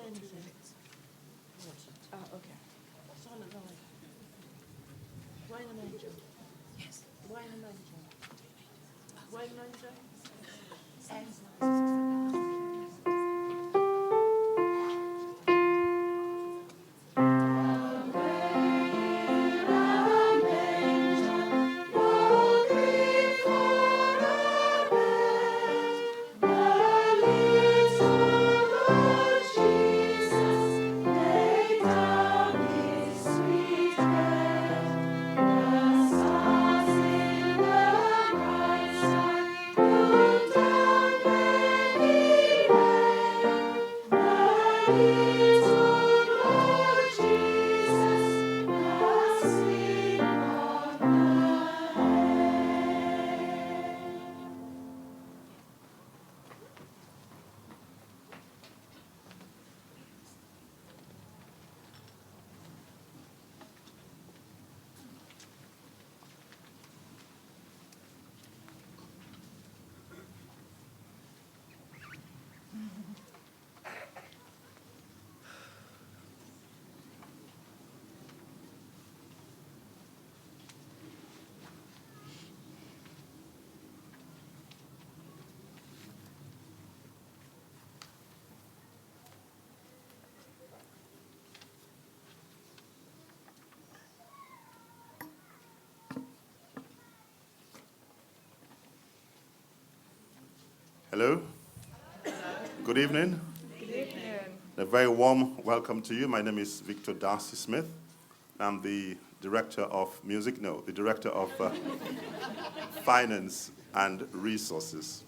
anything. Oh, okay. Silent night. Why in an angel? Yes. Why in an angel? Why in an angel? Hello. Good evening. Good evening. A very warm welcome to you. My name is Victor Darcy Smith. I'm the Director of Music, no, the Director of Finance and Resources.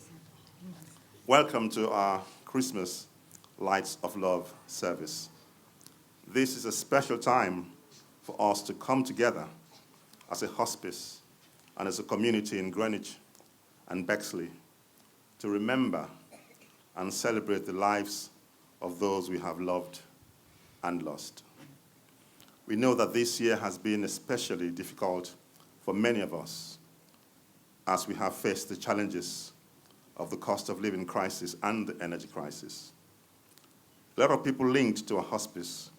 Welcome to our Christmas Lights of Love service. This is a special time for us to come together as a hospice and as a community in Greenwich and Bexley to remember and celebrate the lives of those we have loved and lost. We know that this year has been especially difficult for many of us as we have faced the challenges of the cost of living crisis and the energy crisis. A lot of people linked to a hospice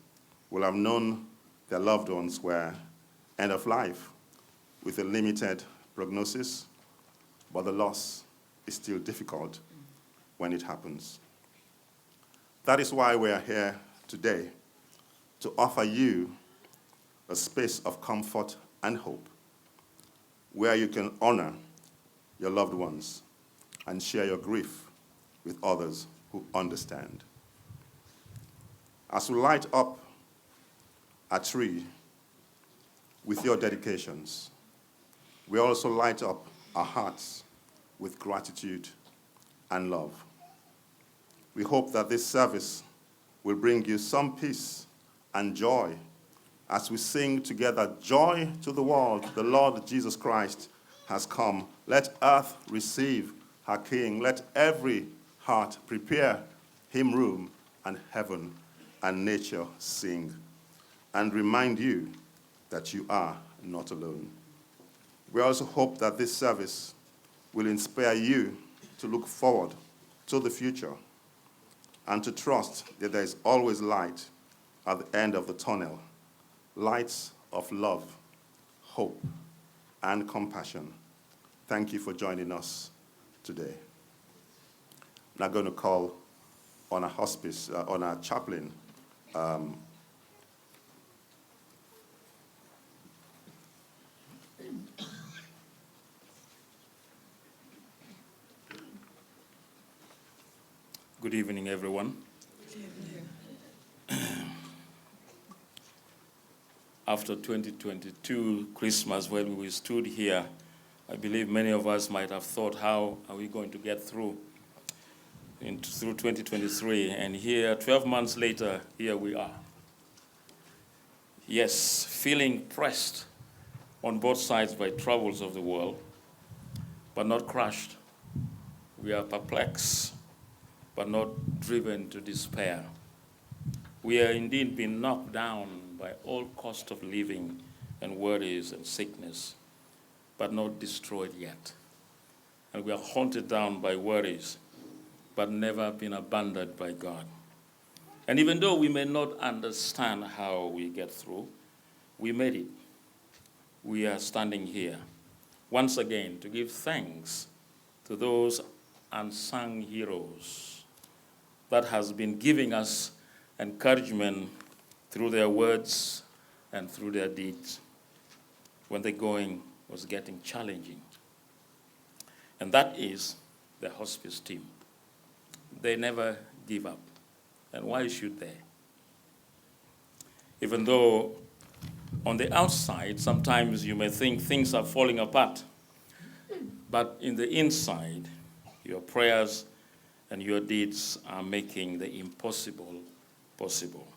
will have known their loved ones were end of life with a limited prognosis, but the loss is still difficult when it happens. That is why we are here today, to offer you a space of comfort and hope, where you can honor your loved ones and share your grief with others who understand. As we light up a tree with your dedications, we also light up our hearts with gratitude and love. We hope that this service will bring you some peace and joy as we sing together, "Joy to the world, the Lord Jesus Christ has come. Let earth receive her King. Let every heart prepare him room, and heaven and nature sing." And remind you that you are not alone. We also hope that this service will inspire you to look forward to the future and to trust that there is always light at the end of the tunnel, lights of love, hope, and compassion. Thank you for joining us today. I'm now going to call on our hospice, on our chaplain, Good evening, everyone. Good evening. After 2022 Christmas, when we stood here, I believe many of us might have thought, how are we going to get through 2023? And here, 12 months later, here we are. Yes, feeling pressed on both sides by troubles of the world, but not crushed. We are perplexed, but not driven to despair. We are indeed being knocked down by all cost of living and worries and sickness, but not destroyed yet. And we are haunted down by worries, but never been abandoned by God. And even though we may not understand how we get through, we made it. We are standing here once again to give thanks to those unsung heroes that has been giving us encouragement through their words and through their deeds when the going was getting challenging. And that is the hospice team. They never give up. And why should they? Even though on the outside, sometimes you may think things are falling apart, but in the inside, your prayers and your deeds are making the impossible possible.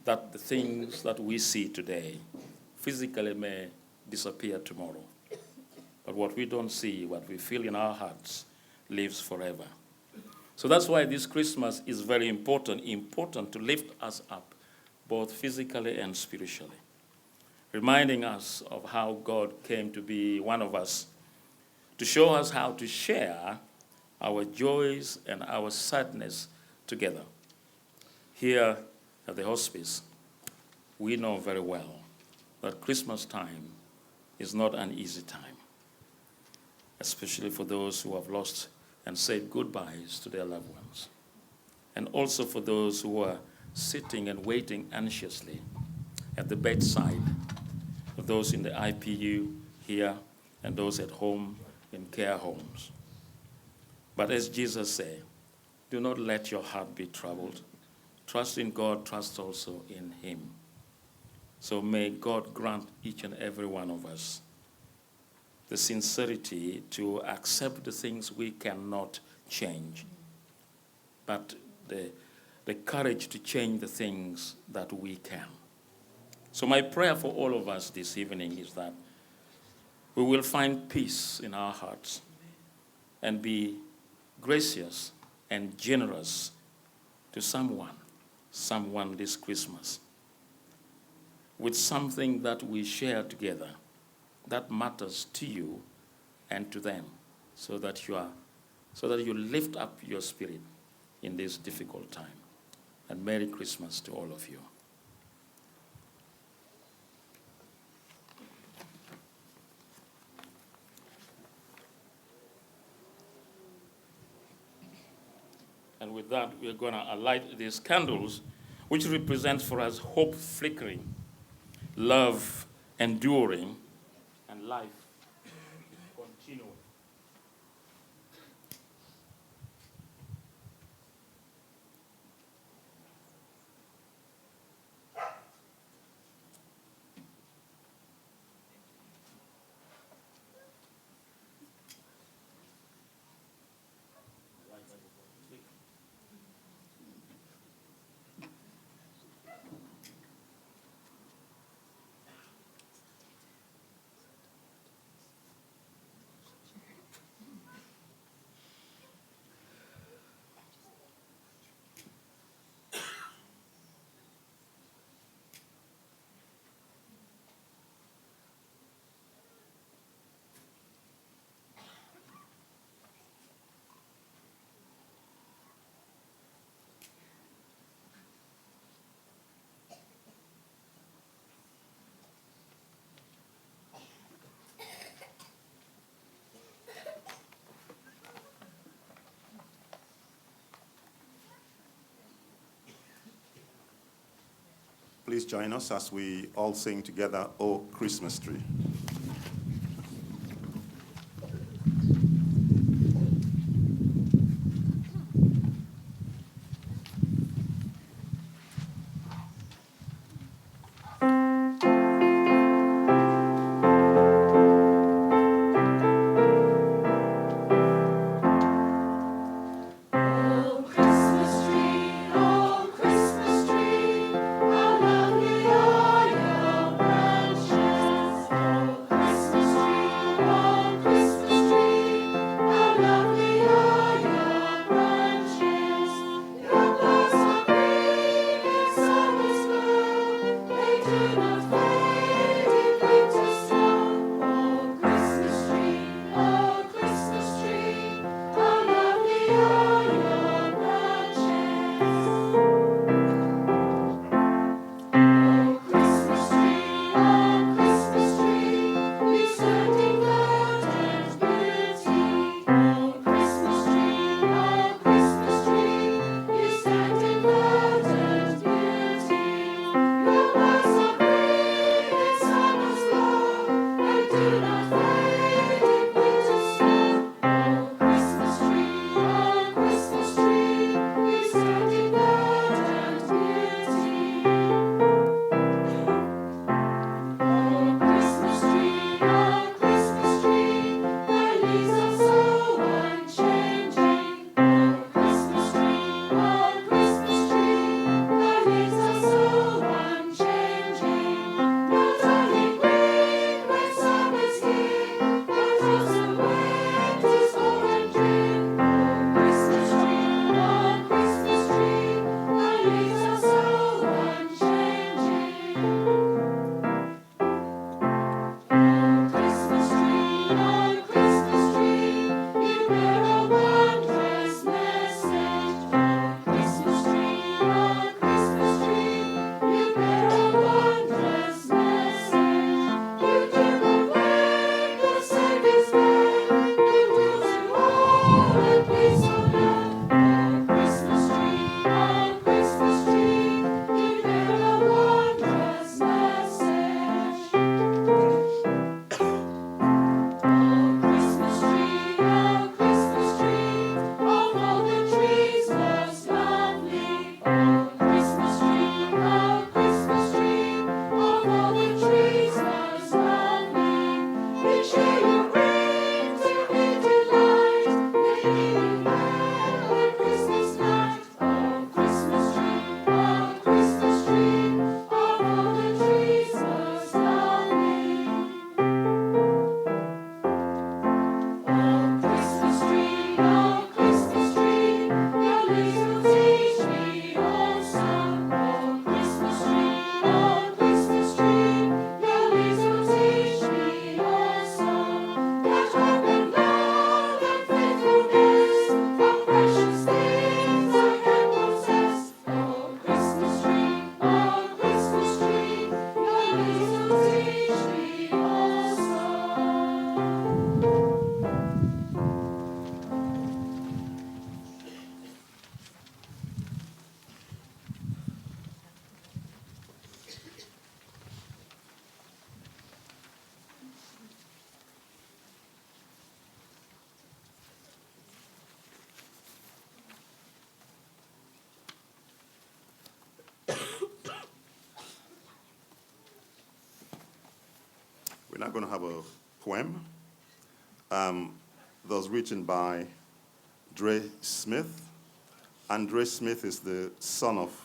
That the things that we see today physically may disappear tomorrow, but what we don't see, what we feel in our hearts, lives forever. So that's why this Christmas is very important to lift us up, both physically and spiritually, reminding us of how God came to be one of us, to show us how to share our joys and our sadness together. Here at the hospice, we know very well that Christmas time is not an easy time, especially for those who have lost and said goodbyes to their loved ones, and also for those who are sitting and waiting anxiously at the bedside of those in the IPU here and those at home in care homes. But as Jesus said, do not let your heart be troubled. Trust in God, trust also in him. So may God grant each and every one of us the sincerity to accept the things we cannot change, but the courage to change the things that we can. So my prayer for all of us this evening is that we will find peace in our hearts and be gracious and generous to someone this Christmas with something that we share together that matters to you and to them, so that you lift up your spirit in this difficult time. And Merry Christmas to all of you. And with that, we're going to light these candles, which represent for us hope flickering, love enduring, and life continuing. Please join us as we all sing together, "O Christmas Tree." Oh Christmas tree, how lovely are your branches. now going to have a poem that was written by Dre Smith. And Dre Smith is the son of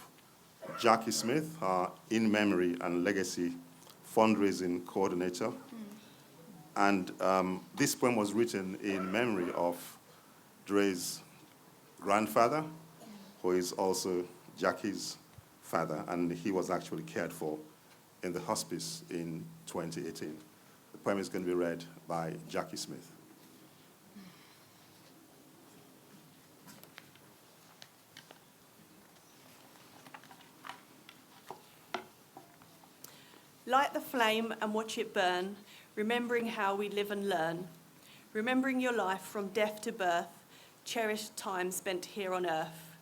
Jackie Smith, our In Memory and Legacy fundraising coordinator. And this poem was written in memory of Dre's grandfather, who is also Jackie's father, and he was actually cared for in the hospice in 2018. The poem is going to be read by Jackie Smith. Light the flame and watch it burn, remembering how we live and learn. Remembering your life from death to birth, cherished time spent here on earth.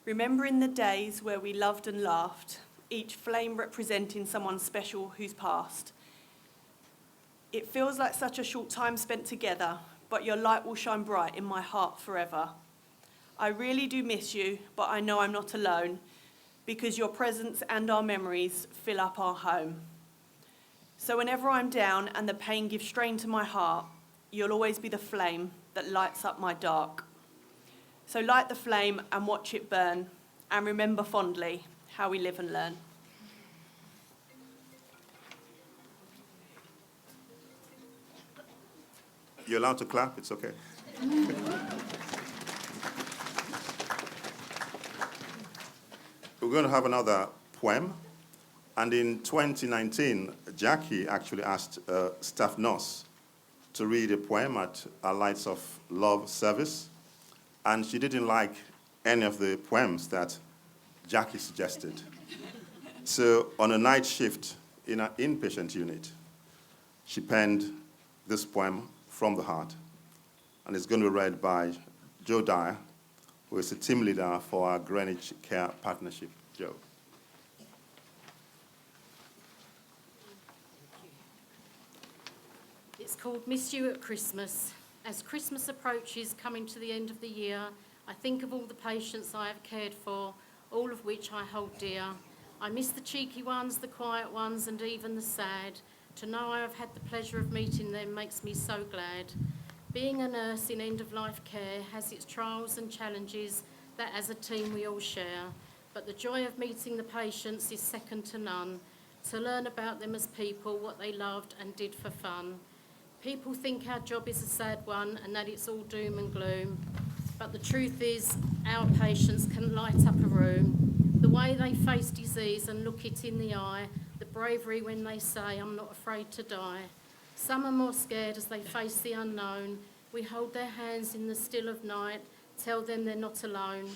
Remembering the days where we loved and laughed, each flame representing someone special who's passed. It feels like such a short time spent together, but your light will shine bright in my heart forever. I really do miss you, but I know I'm not alone, because your presence and our memories fill up our home. So whenever I'm down and the pain gives strain to my heart, you'll always be the flame that lights up my dark. So light the flame and watch it burn, and remember fondly how we live and learn. You're allowed to clap, it's okay. We're going to have another poem. And in 2019, Jackie actually asked a staff nurse to read a poem at our Lights of Love service. And she didn't like any of the poems that Jackie suggested. So on a night shift in our inpatient unit, she penned this poem from the heart. And it's going to be read by Joe Dyer, who is a team leader for our Greenwich Care Partnership. Joe. It's called Miss You at Christmas. As Christmas approaches, coming to the end of the year, I think of all the patients I have cared for, all of which I hold dear. I miss the cheeky ones, the quiet ones, and even the sad. To know I have had the pleasure of meeting them makes me so glad. Being a nurse in end-of-life care has its trials and challenges that as a team we all share. But the joy of meeting the patients is second to none. To learn about them as people, what they loved and did for fun. People think our job is a sad one and that it's all doom and gloom. But the truth is, our patients can light up a room. The way they face disease and look it in the eye, the bravery when they say, I'm not afraid to die. Some are more scared as they face the unknown. We hold their hands in the still of night, tell them they're not alone.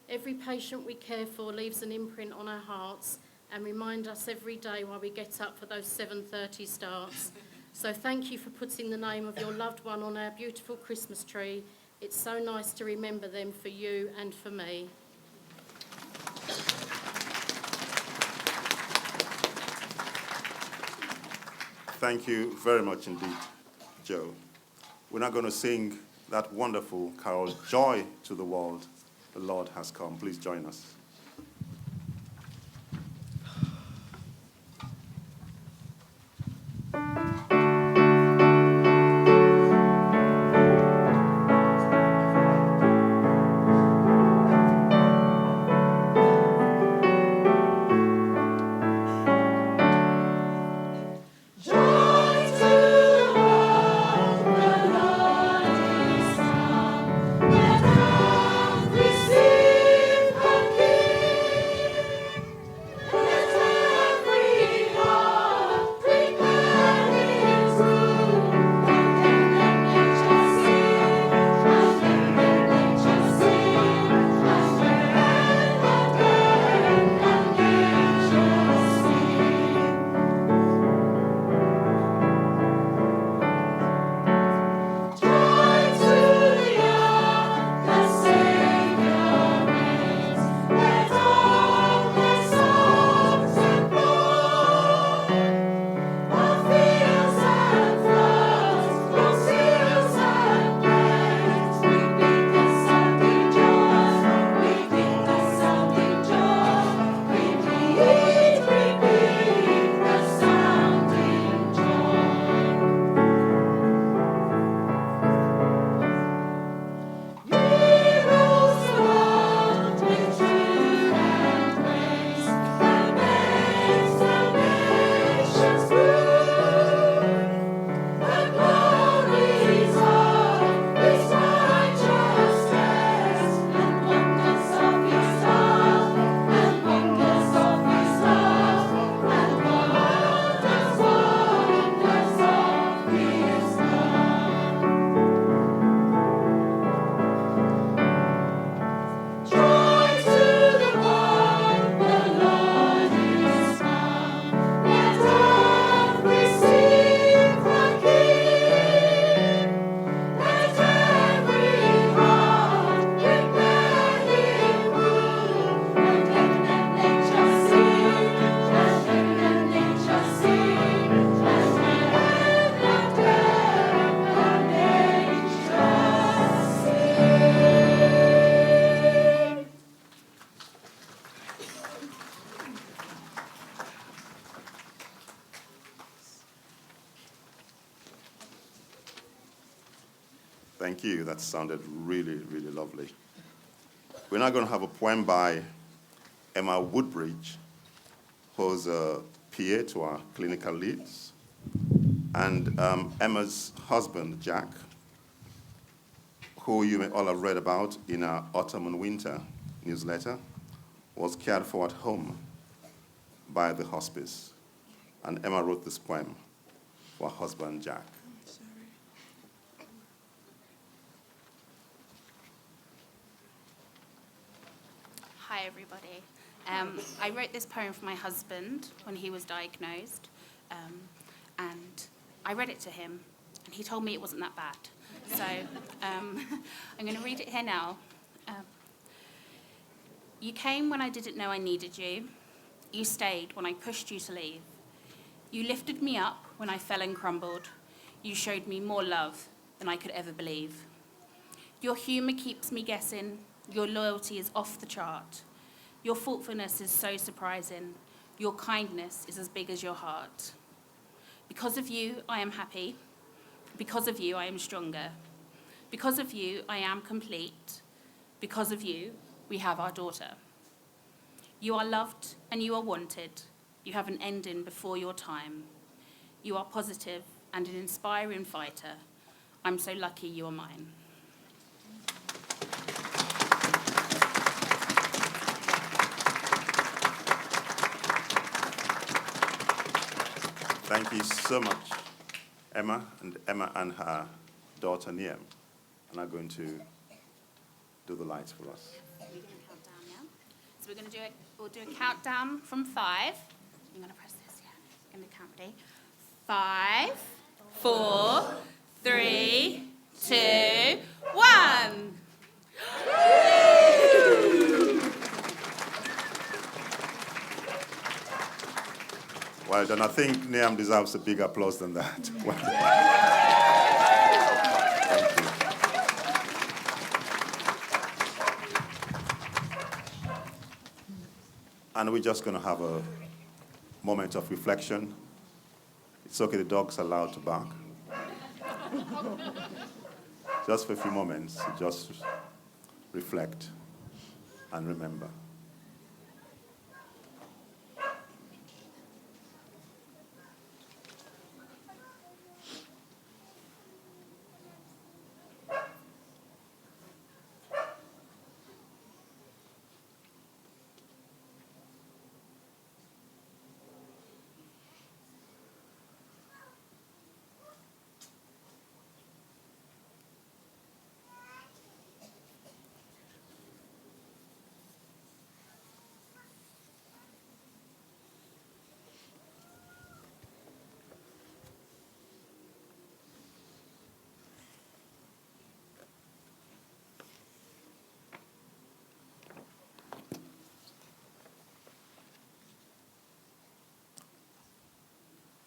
Every patient we care for leaves an imprint on our hearts and remind us every day why we get up for those 7:30 starts. So thank you for putting the name of your loved one on our beautiful Christmas tree. It's so nice to remember them for you and for me. Thank you very much indeed, Joe. We're now going to sing that wonderful carol, Joy to the World, the Lord has come. Please join us. Receive her King. Thank you. That sounded really, really lovely. We're now going to have a poem by Emma Woodbridge, who's a PA to our clinical leads. And Emma's husband, Jack, who you may all have read about in our Autumn and Winter newsletter, was cared for at home by the hospice. And Emma wrote this poem for her husband, Jack. Hi, everybody. I wrote this poem for my husband when he was diagnosed, and I read it to him, and he told me it wasn't that bad. So I'm going to read it here now. You came when I didn't know I needed you. You stayed when I pushed you to leave. You lifted me up when I fell and crumbled. You showed me more love than I could ever believe. Your humour keeps me guessing. Your loyalty is off the chart. Your thoughtfulness is so surprising. Your kindness is as big as your heart. Because of you, I am happy. Because of you, I am stronger. Because of you, I am complete. Because of you, we have our daughter. You are loved and you are wanted. You have an ending before your time. You are positive and an inspiring fighter. I'm so lucky you are mine. Thank you so much, Emma. And Emma and her daughter, Niam, are now going to do the lights for us. We're going to count down now. So we're going to do it. We'll do a countdown from 5. I'm going to press this, yeah. I'm going to count ready. 5, 4, 3, 2, 1. Well done. I think Niam deserves a bigger applause than that. Thank you. And we're just going to have a moment of reflection. It's okay, the dog's allowed to bark. Just for a few moments, just reflect and remember.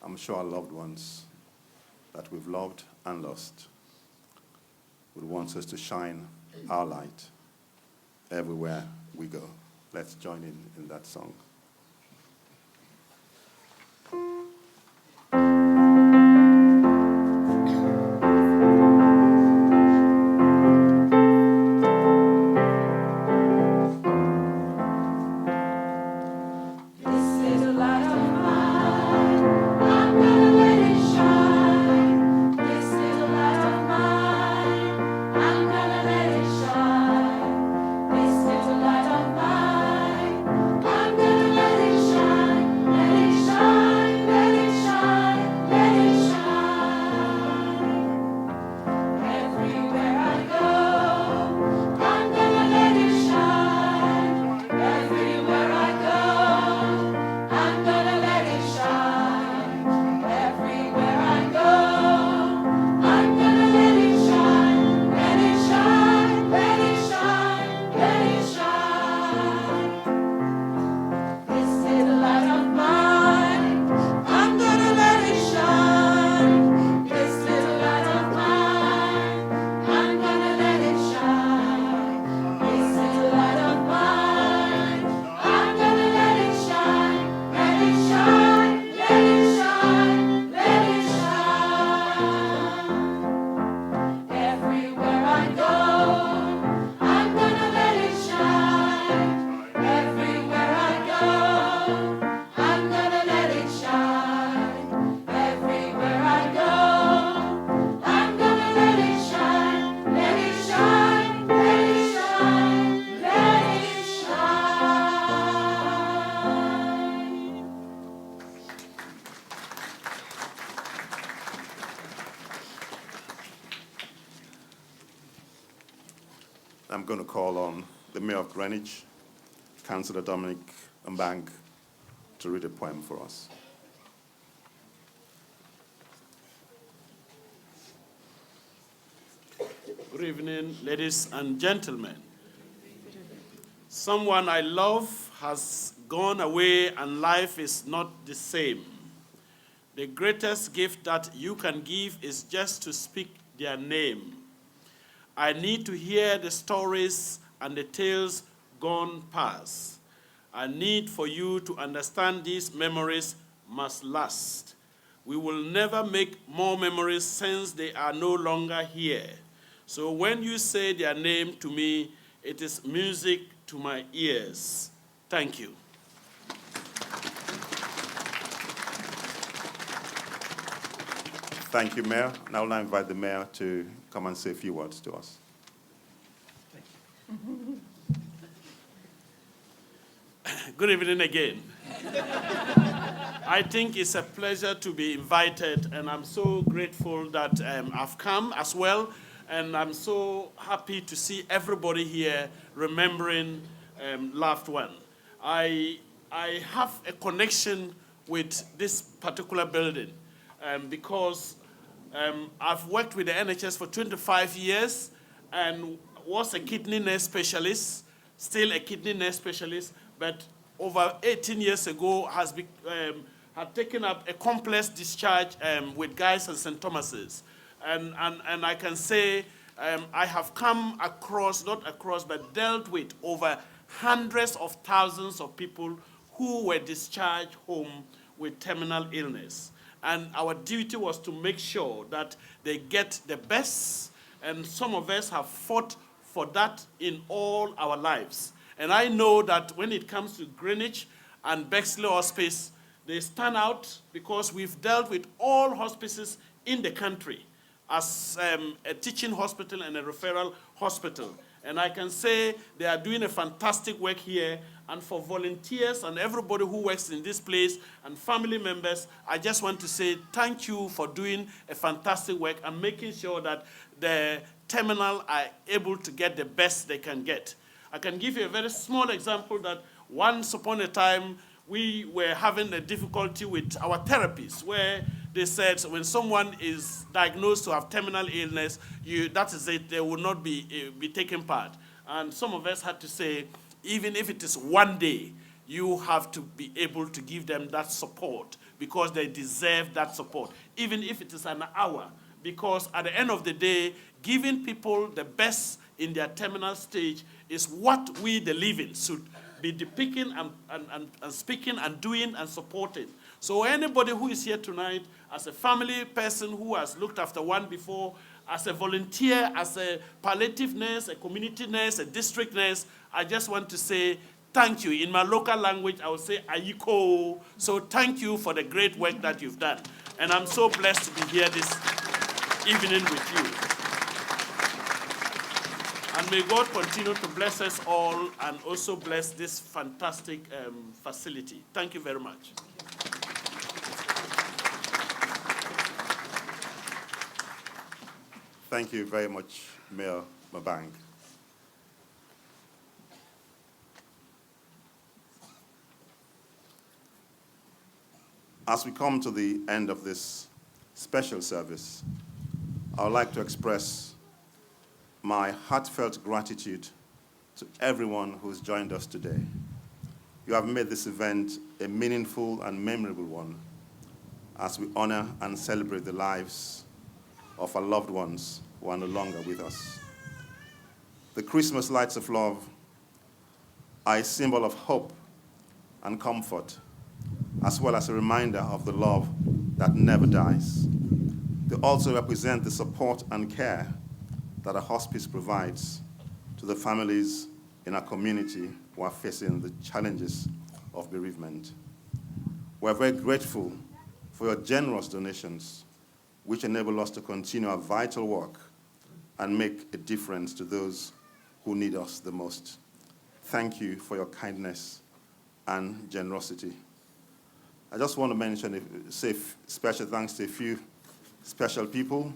I'm sure our loved ones that we've loved and lost would want us to shine our light everywhere we go. Let's join in that song. I'm gonna call on the Mayor of Greenwich, Councillor Dominic Mbang, to read a poem for us. Good evening, ladies and gentlemen. Someone I love has gone away and life is not the same. The greatest gift that you can give is just to speak their name. I need to hear the stories and the tales gone past. I need for you to understand these memories must last. We will never make more memories since they are no longer here. So when you say their name to me, it is music to my ears. Thank you. Thank you, Mayor. Now I invite the Mayor to come and say a few words to us. Good evening again. I think it's a pleasure to be invited, and I'm so grateful that I've come as well, and I'm so happy to see everybody here remembering loved one. I have a connection with this particular building because I've worked with the NHS for 25 years and was a kidney nurse specialist, still a kidney nurse specialist, but over 18 years ago had taken up a complex discharge with Guy's and St. Thomas's. And I can say I have come across, not across, but dealt with over hundreds of thousands of people who were discharged home with terminal illness. And our duty was to make sure that they get the best, and some of us have fought for that in all our lives. And I know that when it comes to Greenwich and Bexley Hospice, they stand out because we've dealt with all hospices in the country as a teaching hospital and a referral hospital. And I can say they are doing a fantastic work here. And for volunteers and everybody who works in this place and family members, I just want to say thank you for doing a fantastic work and making sure that the terminal are able to get the best they can get. I can give you a very small example that once upon a time, we were having a difficulty with our therapies where they said when someone is diagnosed to have terminal illness, that is it, they will not be taking part. And some of us had to say, even if it is one day, you have to be able to give them that support because they deserve that support, even if it is an hour. Because at the end of the day, giving people the best in their terminal stage is what we, the living, should be depicting and speaking and doing and supporting. So anybody who is here tonight, as a family person who has looked after one before, as a volunteer, as a palliative nurse, a community nurse, a district nurse, I just want to say thank you. In my local language, I will say ayiko. So thank you for the great work that you've done. And I'm so blessed to be here this evening with you. And may God continue to bless us all and also bless this fantastic facility. Thank you very much. Thank you very much, Mayor Mbang. As we come to the end of this special service, I would like to express my heartfelt gratitude to everyone who's joined us today. You have made this event a meaningful and memorable one as we honor and celebrate the lives of our loved ones who are no longer with us. The Christmas lights of love are a symbol of hope and comfort, as well as a reminder of the love that never dies. They also represent the support and care that a hospice provides to the families in our community who are facing the challenges of bereavement. We're very grateful for your generous donations, which enable us to continue our vital work and make a difference to those who need us the most. Thank you for your kindness and generosity. I just want to say special thanks to a few special people,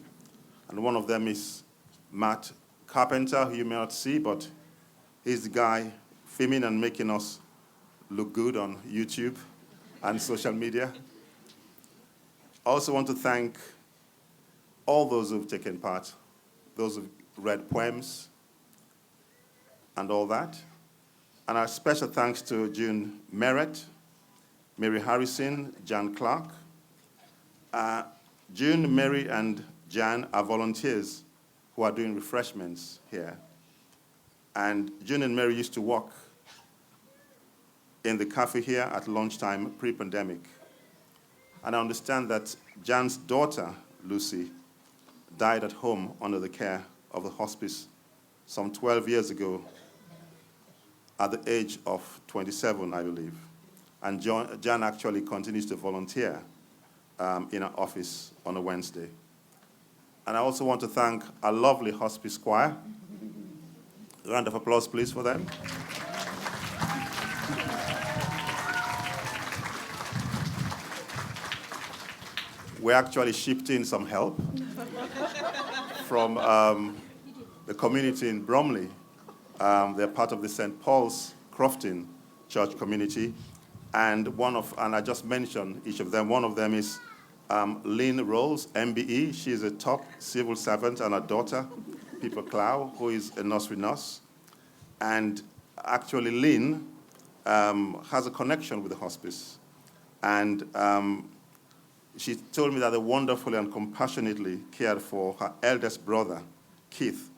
and one of them is Matt Carpenter, who you may not see, but He's the guy filming and making us look good on YouTube and social media. I also want to thank all those who've taken part, those who've read poems and all that. And our special thanks to June Merritt, Mary Harrison, Jan Clark. June, Mary, and Jan are volunteers who are doing refreshments here. And June and Mary used to work in the cafe here at lunchtime pre-pandemic. And I understand that Jan's daughter, Lucy, died at home under the care of the hospice some 12 years ago at the age of 27, I believe. And Jan actually continues to volunteer in our office on a Wednesday. And I also want to thank our lovely hospice choir. A round of applause, please, for them. We actually shipped in some help from the community in Bromley. They're part of the St. Paul's Crofton Church community. And I just mentioned each of them. One of them is Lynn Rolls, MBE. She's a top civil servant, and her daughter, Pippa Clow, who is a nursery nurse. And actually, Lynn has a connection with the hospice. And she told me that they wonderfully and compassionately cared for her eldest brother, Keith,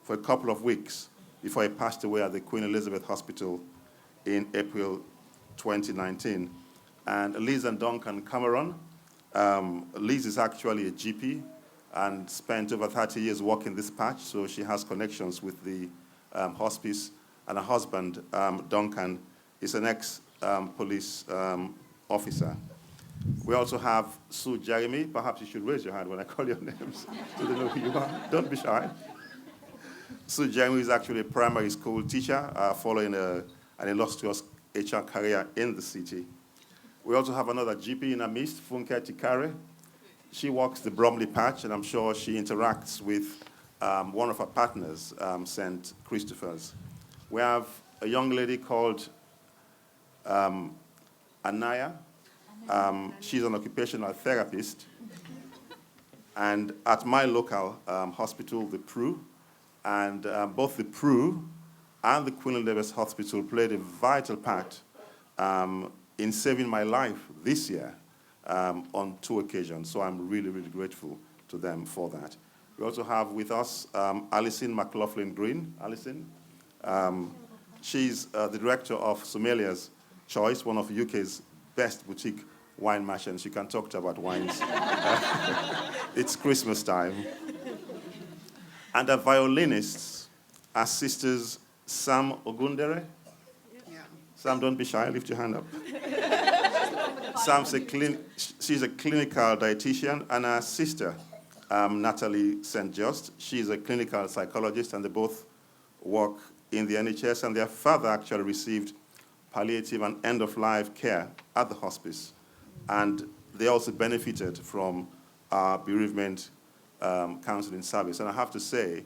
for a couple of weeks before he passed away at the Queen Elizabeth Hospital in April 2019. And Liz and Duncan Cameron. Liz is actually a GP and spent over 30 years working this patch, so she has connections with the hospice. And her husband, Duncan, is an ex-police officer. We also have Sue Jeremy. Perhaps you should raise your hand when I call your names so they know who you are. Don't be shy. Sue Jeremy is actually a primary school teacher following an illustrious HR career in the city. We also have another GP in our midst, Funke Tikare. She works the Bromley patch, and I'm sure she interacts with one of our partners, St. Christopher's. We have a young lady called Anaya. She's an occupational therapist. And at my local hospital, the PRU, and both the PRU and the Queen Elizabeth Hospital played a vital part in saving my life this year on 2 occasions. So I'm really, really grateful to them for that. We also have with us Alison McLaughlin Green. Alison, she's the director of Somalia's Choice, one of UK's best boutique wine merchants. You can talk to about wines. It's Christmas time. And our violinists are sisters Sam Ogundere. Yeah. Sam, don't be shy. Lift your hand up. She's a clinical dietitian, and our sister, Natalie St. Just, she's a clinical psychologist, and they both work in the NHS, and their father actually received palliative and end-of-life care at the hospice. And they also benefited from our bereavement counseling service. And I have to say,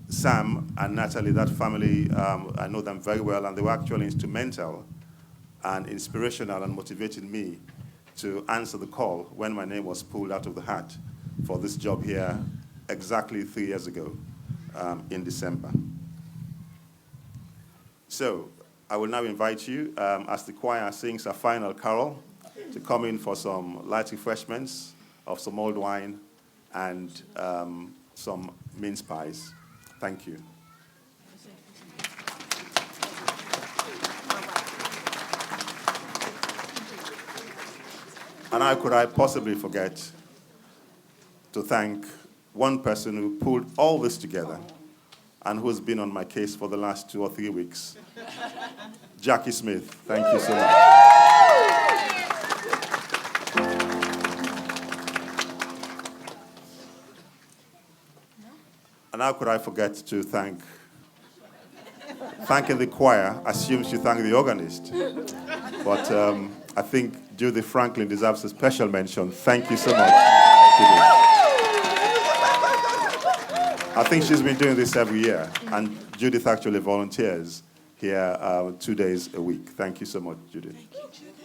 Sam and Natalie, that family, I know them very well, and they were actually instrumental and inspirational and motivating me to answer the call when my name was pulled out of the hat for this job here exactly 3 years ago in December. So I will now invite you, as the choir sings a final carol, to come in for some light refreshments of some old wine and some mince pies. Thank you. And how could I possibly forget to thank one person who pulled all this together and who's been on my case for the last 2 or 3 weeks. Jackie Smith, thank you so much. And how could I forget to thanking the choir assumes you thank the organist. But I think Judy Franklin deserves a special mention. Thank you so much, Judy. I think she's been doing this every year, and Judith actually volunteers here 2 days a week. Thank you so much, Judith. Thank you, Judith.